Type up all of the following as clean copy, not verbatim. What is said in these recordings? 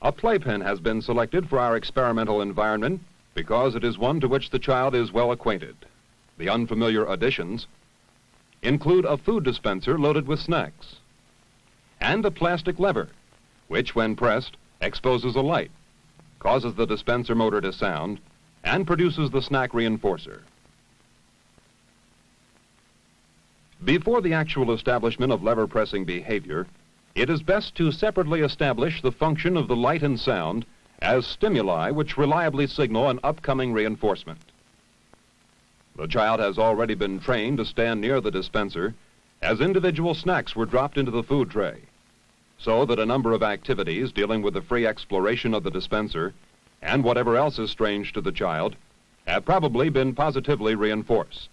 A playpen has been selected for our experimental environment because it is one to which the child is well acquainted. The unfamiliar additions include a food dispenser loaded with snacks and a plastic lever, which, when pressed, exposes a light, causes the dispenser motor to sound, and produces the snack reinforcer. Before the actual establishment of lever pressing behavior, it is best to separately establish the function of the light and sound as stimuli which reliably signal an upcoming reinforcement. The child has already been trained to stand near the dispenser as individual snacks were dropped into the food tray, so that a number of activities dealing with the free exploration of the dispenser and whatever else is strange to the child have probably been positively reinforced.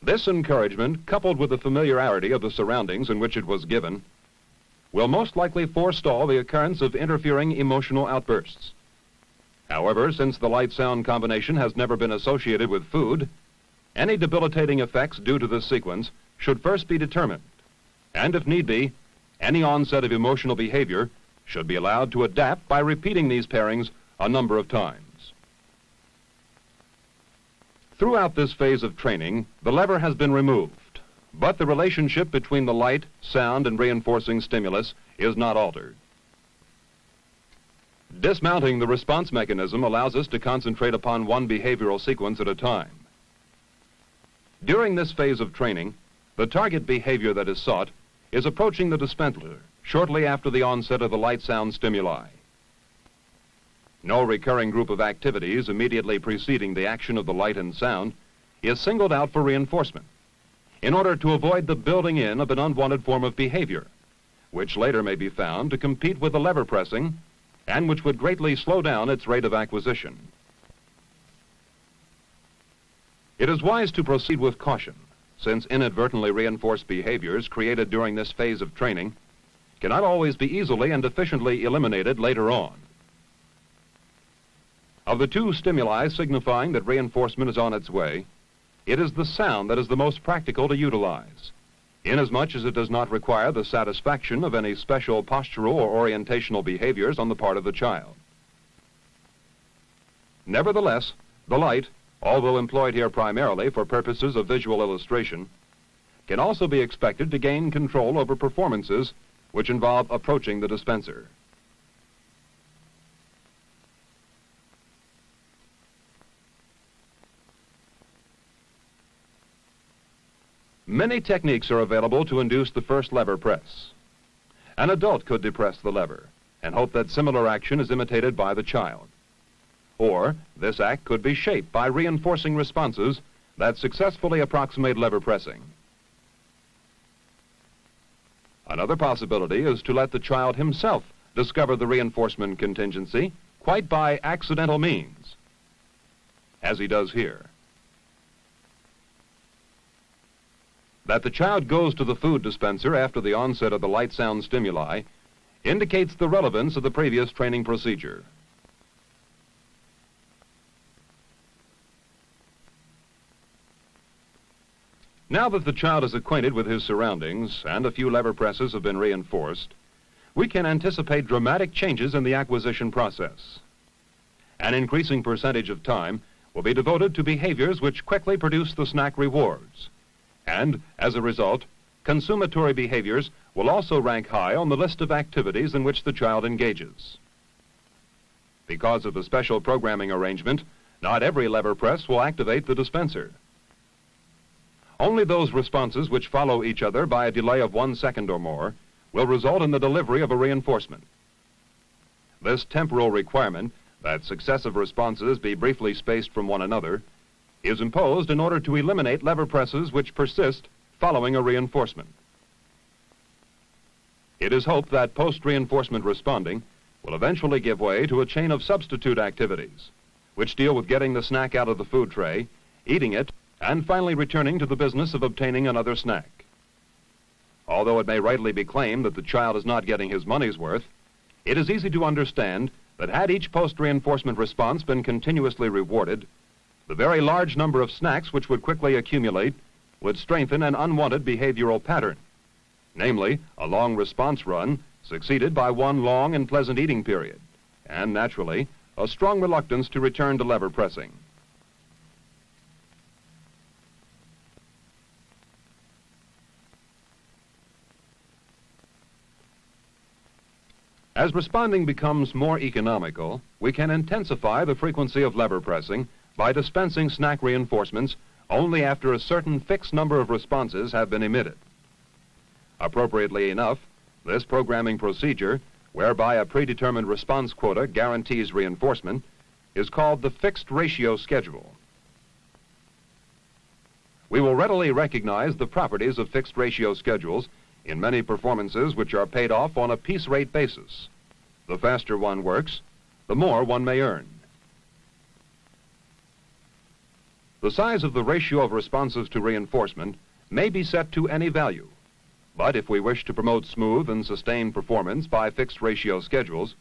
This encouragement, coupled with the familiarity of the surroundings in which it was given, will most likely forestall the occurrence of interfering emotional outbursts. However, since the light-sound combination has never been associated with food, any debilitating effects due to this sequence should first be determined, and if need be, any onset of emotional behavior should be allowed to adapt by repeating these pairings a number of times. Throughout this phase of training, the lever has been removed, but the relationship between the light, sound, and reinforcing stimulus is not altered. Dismounting the response mechanism allows us to concentrate upon one behavioral sequence at a time. During this phase of training, the target behavior that is sought is approaching the dispenser shortly after the onset of the light-sound stimuli. No recurring group of activities immediately preceding the action of the light and sound is singled out for reinforcement in order to avoid the building in of an unwanted form of behavior, which later may be found to compete with the lever pressing and which would greatly slow down its rate of acquisition. It is wise to proceed with caution, since inadvertently reinforced behaviors created during this phase of training cannot always be easily and efficiently eliminated later on. Of the two stimuli signifying that reinforcement is on its way, it is the sound that is the most practical to utilize, inasmuch as it does not require the satisfaction of any special postural or orientational behaviors on the part of the child. Nevertheless, the light, although employed here primarily for purposes of visual illustration, can also be expected to gain control over performances which involve approaching the dispenser. Many techniques are available to induce the first lever press. An adult could depress the lever and hope that similar action is imitated by the child. Or this act could be shaped by reinforcing responses that successfully approximate lever pressing. Another possibility is to let the child himself discover the reinforcement contingency quite by accidental means, as he does here. That the child goes to the food dispenser after the onset of the light-sound stimuli indicates the relevance of the previous training procedure. Now that the child is acquainted with his surroundings and a few lever presses have been reinforced, we can anticipate dramatic changes in the acquisition process. An increasing percentage of time will be devoted to behaviors which quickly produce the snack rewards. And, as a result, consumatory behaviors will also rank high on the list of activities in which the child engages. Because of the special programming arrangement, not every lever press will activate the dispenser. Only those responses which follow each other by a delay of 1 second or more will result in the delivery of a reinforcement. This temporal requirement that successive responses be briefly spaced from one another is imposed in order to eliminate lever presses which persist following a reinforcement. It is hoped that post-reinforcement responding will eventually give way to a chain of substitute activities, which deal with getting the snack out of the food tray, eating it, and finally returning to the business of obtaining another snack. Although it may rightly be claimed that the child is not getting his money's worth, it is easy to understand that had each post-reinforcement response been continuously rewarded, the very large number of snacks which would quickly accumulate would strengthen an unwanted behavioral pattern, namely a long response run succeeded by one long and pleasant eating period, and naturally, a strong reluctance to return to lever pressing. As responding becomes more economical, we can intensify the frequency of lever pressing by dispensing snack reinforcements only after a certain fixed number of responses have been emitted. Appropriately enough, this programming procedure, whereby a predetermined response quota guarantees reinforcement, is called the fixed ratio schedule. We will readily recognize the properties of fixed ratio schedules in many performances which are paid off on a piece rate basis. The faster one works, the more one may earn. The size of the ratio of responses to reinforcement may be set to any value, but if we wish to promote smooth and sustained performance by fixed ratio schedules,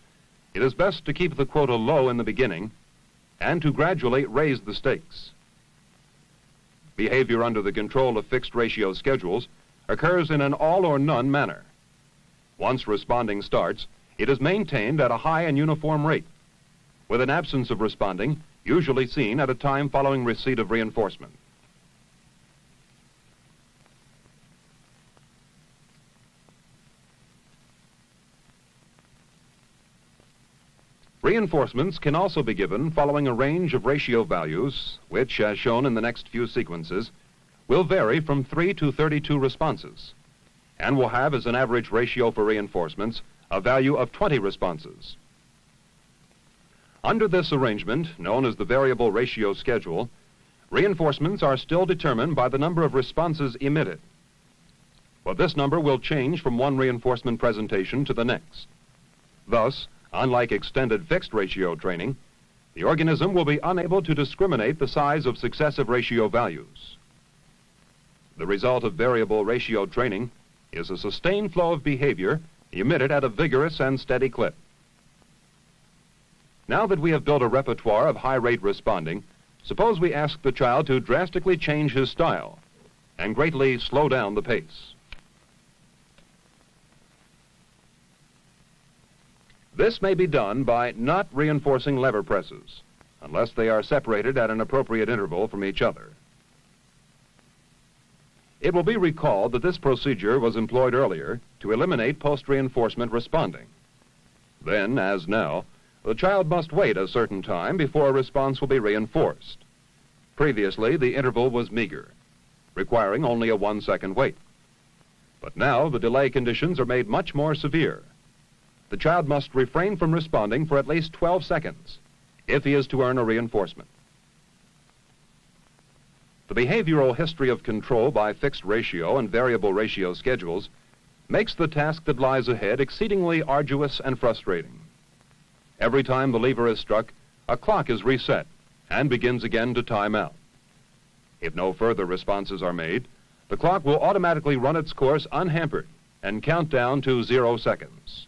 it is best to keep the quota low in the beginning and to gradually raise the stakes. Behavior under the control of fixed ratio schedules occurs in an all-or-none manner. Once responding starts, it is maintained at a high and uniform rate, with an absence of responding usually seen at a time following receipt of reinforcement. Reinforcements can also be given following a range of ratio values, which, as shown in the next few sequences, will vary from 3 to 32 responses, and will have as an average ratio for reinforcements a value of 20 responses. Under this arrangement, known as the variable ratio schedule, reinforcements are still determined by the number of responses emitted, but this number will change from one reinforcement presentation to the next. Thus, unlike extended fixed ratio training, the organism will be unable to discriminate the size of successive ratio values. The result of variable ratio training is a sustained flow of behavior emitted at a vigorous and steady clip. Now that we have built a repertoire of high-rate responding, suppose we ask the child to drastically change his style and greatly slow down the pace. This may be done by not reinforcing lever presses, unless they are separated at an appropriate interval from each other. It will be recalled that this procedure was employed earlier to eliminate post-reinforcement responding. Then, as now, the child must wait a certain time before a response will be reinforced. Previously, the interval was meager, requiring only a 1-second wait. But now the delay conditions are made much more severe. The child must refrain from responding for at least 12 seconds if he is to earn a reinforcement. The behavioral history of control by fixed ratio and variable ratio schedules makes the task that lies ahead exceedingly arduous and frustrating. Every time the lever is struck, a clock is reset and begins again to time out. If no further responses are made, the clock will automatically run its course unhampered and count down to 0 seconds.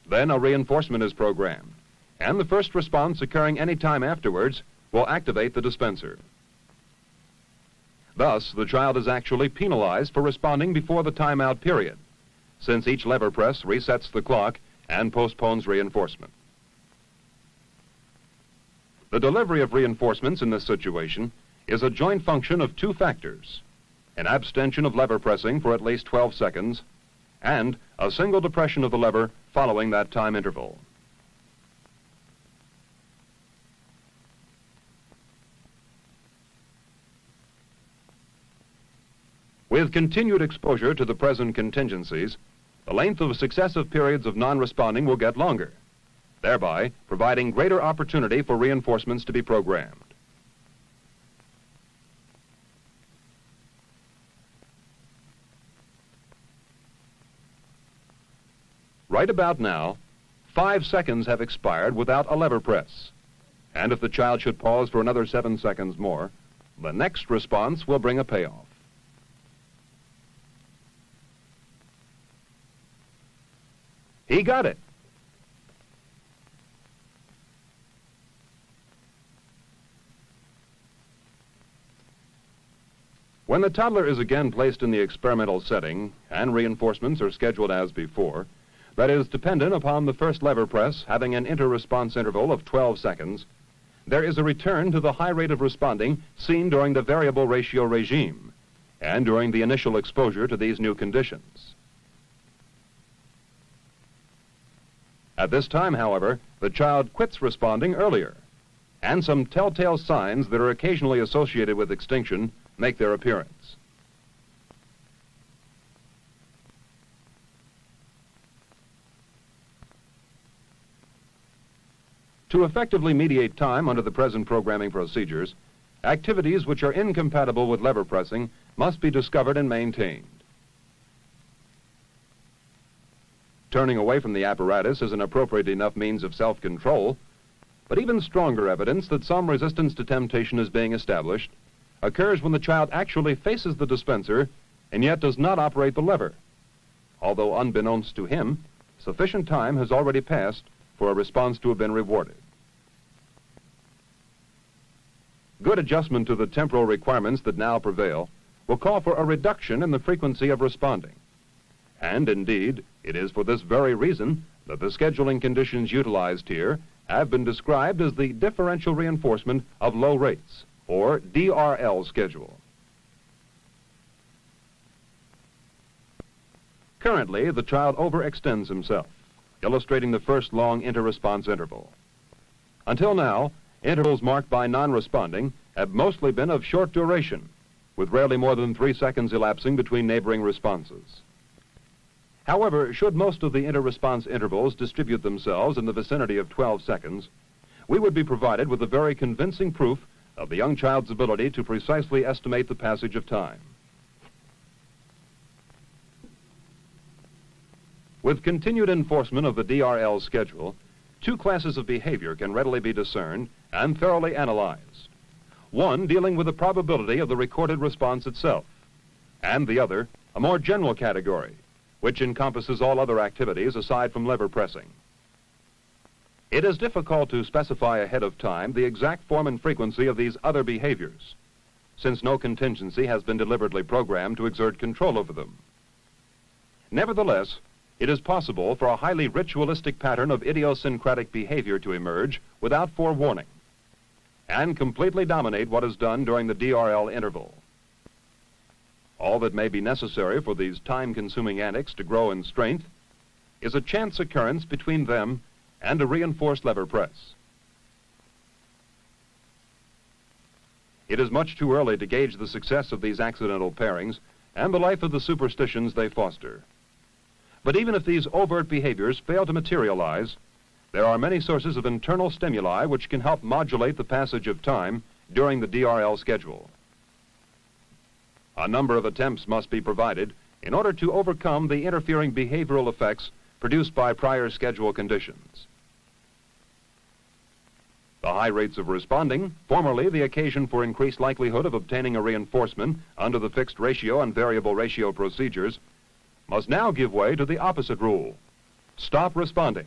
Then a reinforcement is programmed, and the first response occurring any time afterwards will activate the dispenser. Thus, the child is actually penalized for responding before the timeout period, since each lever press resets the clock and postpones reinforcement. The delivery of reinforcements in this situation is a joint function of two factors: an abstention of lever pressing for at least 12 seconds, and a single depression of the lever following that time interval. With continued exposure to the present contingencies, the length of successive periods of non-responding will get longer, thereby providing greater opportunity for reinforcements to be programmed. Right about now, 5 seconds have expired without a lever press, and if the child should pause for another 7 seconds more, the next response will bring a payoff. He got it. When the toddler is again placed in the experimental setting and reinforcements are scheduled as before, that is dependent upon the first lever press having an inter-response interval of 12 seconds, there is a return to the high rate of responding seen during the variable ratio regime and during the initial exposure to these new conditions. At this time, however, the child quits responding earlier, and some telltale signs that are occasionally associated with extinction make their appearance. To effectively mediate time under the present programming procedures, activities which are incompatible with lever pressing must be discovered and maintained. Turning away from the apparatus is an appropriate enough means of self-control, but even stronger evidence that some resistance to temptation is being established occurs when the child actually faces the dispenser and yet does not operate the lever, although unbeknownst to him, sufficient time has already passed for a response to have been rewarded. Good adjustment to the temporal requirements that now prevail will call for a reduction in the frequency of responding. And indeed, it is for this very reason that the scheduling conditions utilized here have been described as the differential reinforcement of low rates, or DRL schedule. Currently, the child overextends himself, illustrating the first long inter-response interval. Until now, intervals marked by non-responding have mostly been of short duration, with rarely more than 3 seconds elapsing between neighboring responses. However, should most of the inter-response intervals distribute themselves in the vicinity of 12 seconds, we would be provided with a very convincing proof of the young child's ability to precisely estimate the passage of time. With continued enforcement of the DRL schedule, 2 classes of behavior can readily be discerned and thoroughly analyzed. One dealing with the probability of the recorded response itself, and the other, a more general category, which encompasses all other activities aside from lever pressing. It is difficult to specify ahead of time the exact form and frequency of these other behaviors, since no contingency has been deliberately programmed to exert control over them. Nevertheless, it is possible for a highly ritualistic pattern of idiosyncratic behavior to emerge without forewarning and completely dominate what is done during the DRL interval. All that may be necessary for these time-consuming antics to grow in strength is a chance occurrence between them and a reinforced lever press. It is much too early to gauge the success of these accidental pairings and the life of the superstitions they foster. But even if these overt behaviors fail to materialize, there are many sources of internal stimuli which can help modulate the passage of time during the DRL schedule. A number of attempts must be provided in order to overcome the interfering behavioral effects produced by prior schedule conditions. The high rates of responding, formerly the occasion for increased likelihood of obtaining a reinforcement under the fixed ratio and variable ratio procedures, must now give way to the opposite rule. Stop responding,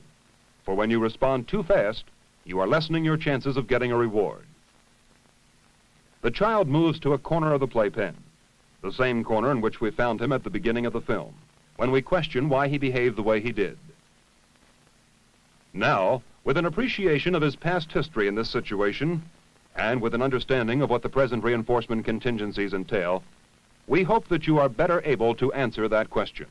for when you respond too fast, you are lessening your chances of getting a reward. The child moves to a corner of the playpen, the same corner in which we found him at the beginning of the film, when we question why he behaved the way he did. Now, with an appreciation of his past history in this situation, and with an understanding of what the present reinforcement contingencies entail, we hope that you are better able to answer that question.